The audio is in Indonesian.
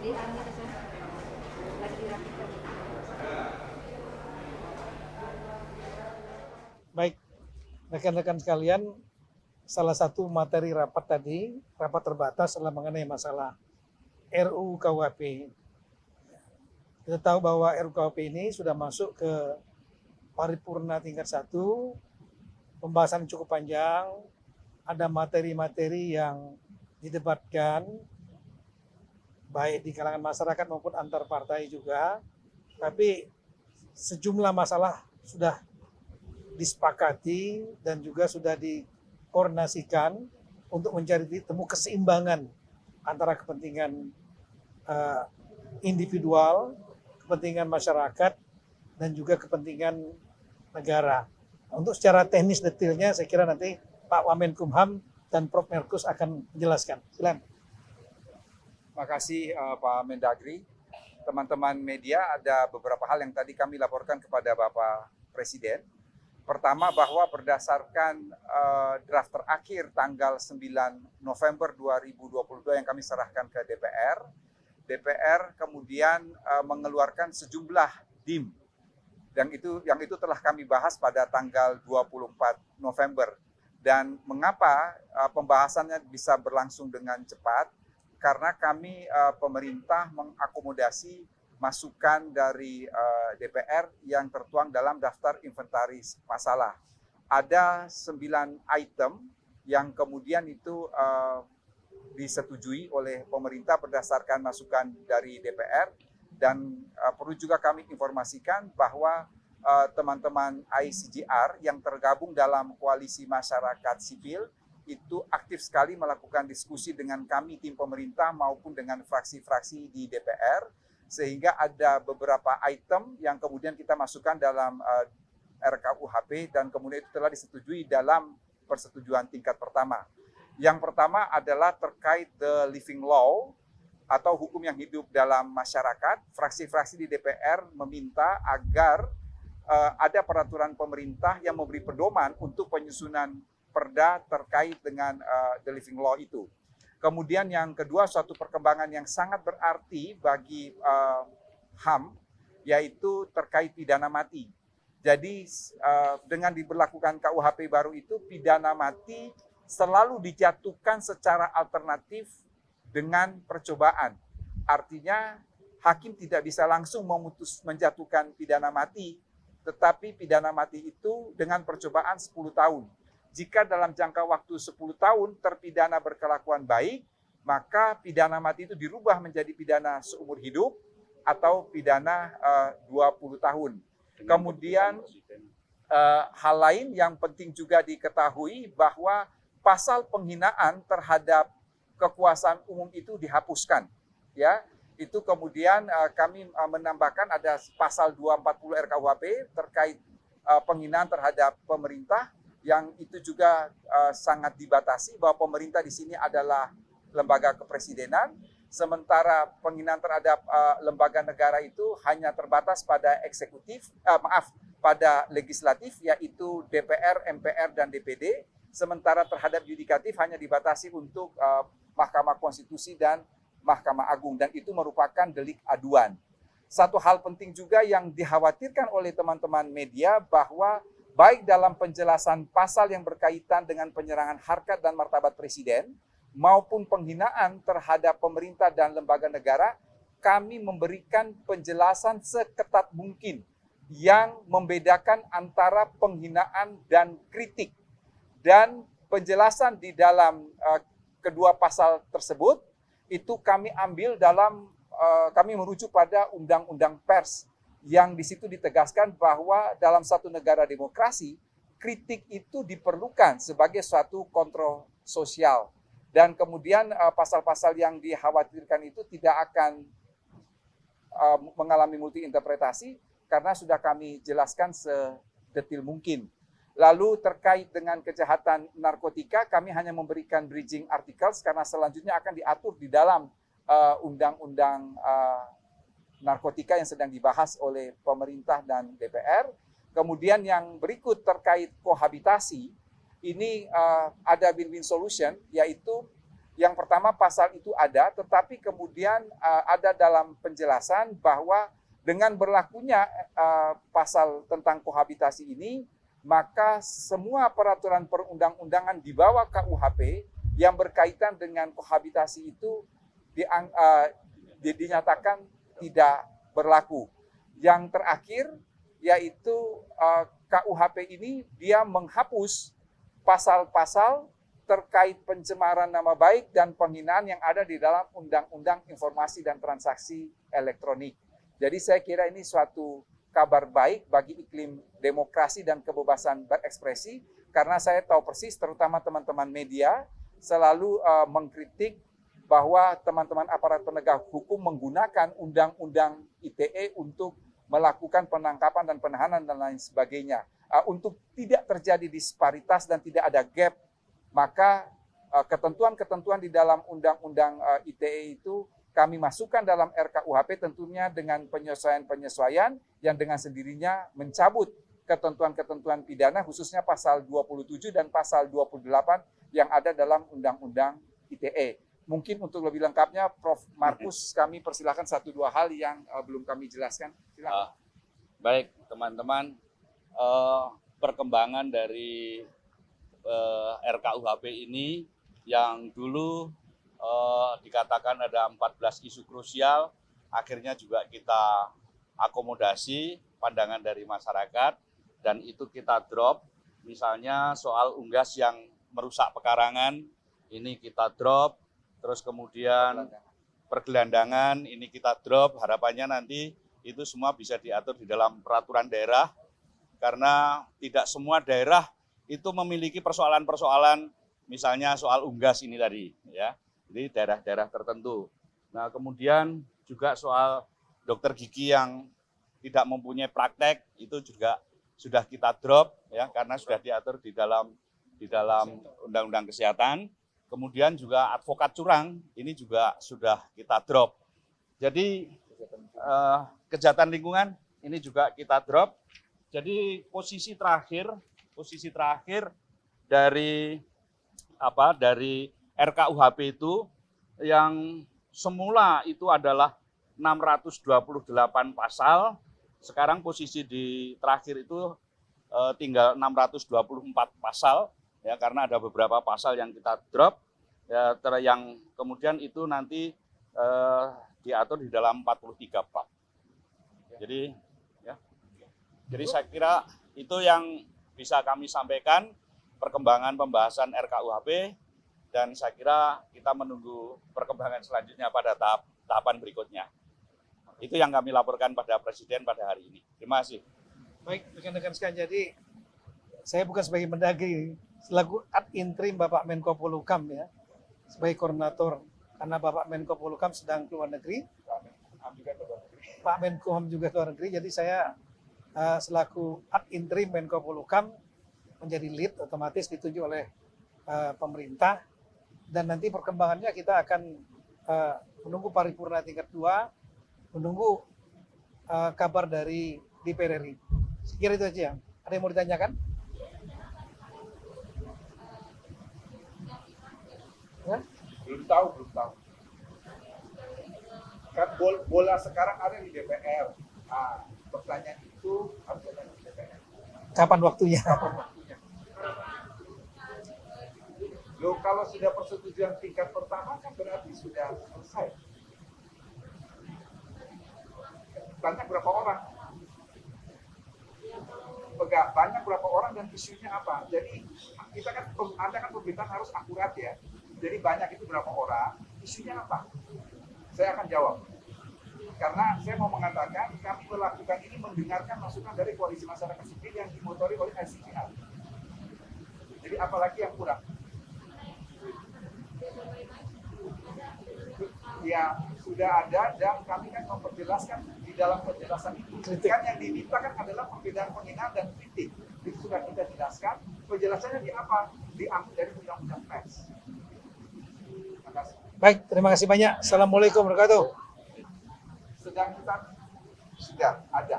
Baik, rekan-rekan sekalian, salah satu materi rapat tadi, rapat terbatas adalah mengenai masalah RUU KUHP. Kita tahu bahwa RUU KUHP ini sudah masuk ke paripurna tingkat 1, pembahasan cukup panjang, ada materi-materi yang didebatkan, baik di kalangan masyarakat maupun antar partai juga, tapi sejumlah masalah sudah disepakati dan juga sudah dikoordinasikan untuk mencari temu keseimbangan antara kepentingan individual, kepentingan masyarakat, dan juga kepentingan negara. Untuk secara teknis detailnya saya kira nanti Pak Wamenkumham dan Prof. Merkus akan menjelaskan. Silakan. Terima kasih Pak Mendagri. Teman-teman media, ada beberapa hal yang tadi kami laporkan kepada Bapak Presiden. Pertama, bahwa berdasarkan draft terakhir tanggal 9 November 2022 yang kami serahkan ke DPR kemudian mengeluarkan sejumlah DIM. Yang itu telah kami bahas pada tanggal 24 November. Dan mengapa pembahasannya bisa berlangsung dengan cepat? Karena kami pemerintah mengakomodasi masukan dari DPR yang tertuang dalam daftar inventaris masalah. Ada 9 item yang kemudian itu disetujui oleh pemerintah berdasarkan masukan dari DPR, dan perlu juga kami informasikan bahwa teman-teman ICGR yang tergabung dalam koalisi masyarakat sipil itu aktif sekali melakukan diskusi dengan kami tim pemerintah maupun dengan fraksi-fraksi di DPR, sehingga ada beberapa item yang kemudian kita masukkan dalam RKUHP dan kemudian itu telah disetujui dalam persetujuan tingkat pertama. Yang pertama adalah terkait the living law atau hukum yang hidup dalam masyarakat. Fraksi-fraksi di DPR meminta agar ada peraturan pemerintah yang memberi pedoman untuk penyusunan perda terkait dengan the living law itu. Kemudian yang kedua, suatu perkembangan yang sangat berarti bagi HAM, yaitu terkait pidana mati. Jadi dengan diberlakukan KUHP baru itu, pidana mati selalu dijatuhkan secara alternatif dengan percobaan. Artinya hakim tidak bisa langsung menjatuhkan pidana mati, tetapi pidana mati itu dengan percobaan 10 tahun. Jika dalam jangka waktu 10 tahun terpidana berkelakuan baik, maka pidana mati itu dirubah menjadi pidana seumur hidup atau pidana 20 tahun. Kemudian hal lain yang penting juga diketahui bahwa pasal penghinaan terhadap kekuasaan umum itu dihapuskan. Ya, itu kemudian kami menambahkan ada pasal 240 RKUHP terkait penghinaan terhadap pemerintah, yang itu juga sangat dibatasi bahwa pemerintah di sini adalah lembaga kepresidenan, sementara penghinaan terhadap lembaga negara itu hanya terbatas pada pada legislatif, yaitu DPR, MPR, dan DPD, sementara terhadap yudikatif hanya dibatasi untuk Mahkamah Konstitusi dan Mahkamah Agung, dan itu merupakan delik aduan. Satu hal penting juga yang dikhawatirkan oleh teman-teman media bahwa baik dalam penjelasan pasal yang berkaitan dengan penyerangan harkat dan martabat presiden maupun penghinaan terhadap pemerintah dan lembaga negara, kami memberikan penjelasan seketat mungkin yang membedakan antara penghinaan dan kritik. Dan penjelasan di dalam kedua pasal tersebut itu kami ambil dalam kami merujuk pada Undang-Undang Pers, yang di situ ditegaskan bahwa dalam satu negara demokrasi, kritik itu diperlukan sebagai suatu kontrol sosial. Dan kemudian pasal-pasal yang dikhawatirkan itu tidak akan mengalami multi interpretasi karena sudah kami jelaskan sedetil mungkin. Lalu terkait dengan kejahatan narkotika, kami hanya memberikan bridging articles karena selanjutnya akan diatur di dalam undang-undang narkotika yang sedang dibahas oleh pemerintah dan DPR. Kemudian yang berikut terkait kohabitasi, ini ada win-win solution, yaitu Yang pertama pasal itu ada, tetapi kemudian ada dalam penjelasan bahwa dengan berlakunya pasal tentang kohabitasi ini, maka semua peraturan perundang-undangan di bawah KUHP yang berkaitan dengan kohabitasi itu dinyatakan tidak berlaku. Yang terakhir yaitu KUHP ini dia menghapus pasal-pasal terkait pencemaran nama baik dan penghinaan yang ada di dalam Undang-Undang Informasi dan Transaksi Elektronik. Jadi saya kira ini suatu kabar baik bagi iklim demokrasi dan kebebasan berekspresi, karena saya tahu persis terutama teman-teman media selalu mengkritik bahwa teman-teman aparat penegak hukum menggunakan Undang-Undang ITE untuk melakukan penangkapan dan penahanan dan lain sebagainya. Untuk tidak terjadi disparitas dan tidak ada gap, maka ketentuan-ketentuan di dalam Undang-Undang ITE itu kami masukkan dalam RKUHP tentunya dengan penyesuaian-penyesuaian yang dengan sendirinya mencabut ketentuan-ketentuan pidana khususnya pasal 27 dan pasal 28 yang ada dalam Undang-Undang ITE. Mungkin untuk lebih lengkapnya Prof. Markus kami persilahkan 1-2 hal yang belum kami jelaskan. Silakan. Baik teman-teman, perkembangan dari RKUHP ini yang dulu dikatakan ada 14 isu krusial, akhirnya juga kita akomodasi pandangan dari masyarakat dan itu kita drop. Misalnya soal unggas yang merusak pekarangan, ini kita drop. Terus kemudian pergelandangan, ini kita drop. Harapannya nanti itu semua bisa diatur di dalam peraturan daerah, karena tidak semua daerah itu memiliki persoalan-persoalan, misalnya soal unggas ini tadi, ya. Jadi daerah-daerah tertentu. Nah, kemudian juga soal dokter gigi yang tidak mempunyai praktek, itu juga sudah kita drop, ya, karena sudah diatur di dalam Undang-Undang Kesehatan. Kemudian juga advokat curang, ini juga sudah kita drop. Jadi kejahatan lingkungan ini juga kita drop. Jadi posisi terakhir dari RKUHP itu yang semula itu adalah 628 pasal, sekarang posisi di terakhir itu tinggal 624 pasal, ya, karena ada beberapa pasal yang kita drop, ya, yang kemudian itu nanti diatur di dalam 43 bab. Jadi saya kira itu yang bisa kami sampaikan perkembangan pembahasan RKUHP, dan saya kira kita menunggu perkembangan selanjutnya pada tahapan berikutnya. Itu yang kami laporkan pada Presiden pada hari ini. Terima kasih. Baik, rekan-rekan sekalian, jadi saya bukan sebagai Mendagri, selaku ad interim Bapak Menko Polhukam, ya, sebagai koordinator, karena Bapak Menko Polhukam sedang keluar negeri, Pak Menkumham juga keluar negeri, jadi saya selaku ad interim Menko Polhukam menjadi lead, otomatis ditunjuk oleh pemerintah, dan nanti perkembangannya kita akan menunggu paripurna tingkat 2, menunggu kabar dari DPR RI. Sekira itu aja. Ada yang mau ditanyakan? Ya? Belum tahu. Kan bola sekarang ada di DPR. Nah, pertanyaan itu harus ada di DPR. Kapan waktunya? Loh, kalau sudah persetujuan tingkat pertama kan berarti sudah selesai. Banyak berapa orang? Banyak berapa orang dan isunya apa? Jadi Anda kan pemberitaan harus akurat, ya. Jadi banyak itu berapa orang, isunya apa? Saya akan jawab. Karena saya mau mengatakan kami melakukan ini mendengarkan masukan dari koalisi masyarakat sipil yang dimotori oleh ICCR. Jadi apalagi yang kurang? Ya sudah ada, dan kami kan memperjelaskan di dalam penjelasan itu. Kan yang diminta kan adalah perbedaan penghinaan dan kritik. Itu sudah kita jelaskan. Penjelasannya di apa? Diambil dari Undang-Undang Pers. Terima kasih. Baik, terima kasih banyak. Assalamualaikum warahmatullahi wabarakatuh. Sedang kita sudah ada.